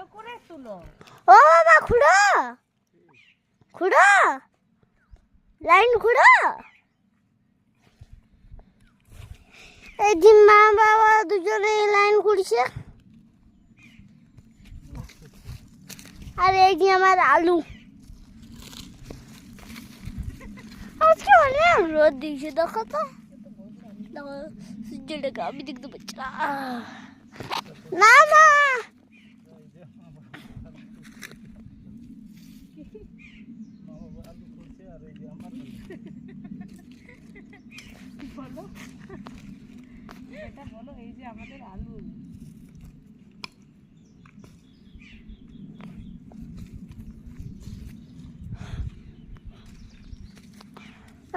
ভালো করে তুলো। ও বাবা খুড়ো খুড়ো লাইন খুড়ো। এই যে মা বাবা দুজনে লাইন খুঁড়ছে। আর এই যে আমার আলু। আজকে অনেক রোদ দিয়েছে দেখো তো। দেখো সূর্যটাকে আমি দেখতে পাচ্ছি না। না মা বলো এটা বলো, এই যে আমাদের আলু।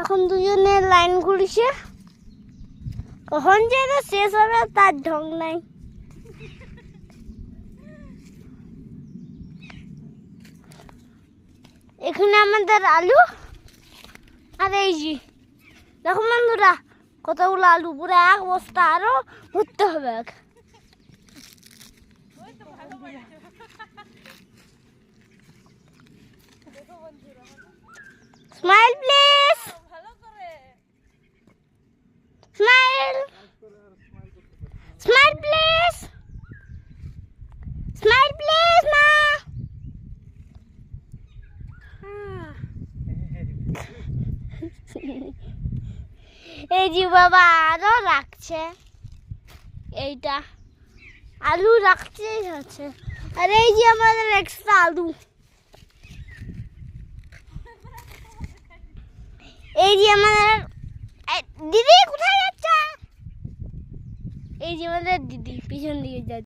এখন দুজনে লাইন ঘুরছে। কখন যেন শেষ হবে তার ঢং নাই। এখানে আমাদের আলু আর এই যে দেখো বন্ধুরা কতগুলো আলু, পুরো এক বস্তা আরো ভরতে হবে। Smile please, smile smile please, smile please মা। এই যে বাবা আরো রাখছে, এইটা আলু রাখতেই আছে। আর এই যে আমাদের এক্সট্রা আলু। এই যে আমাদের দিদি কোথায় যাচ্ছে? এই যে আমাদের দিদি পিছন দিকে যাচ্ছে।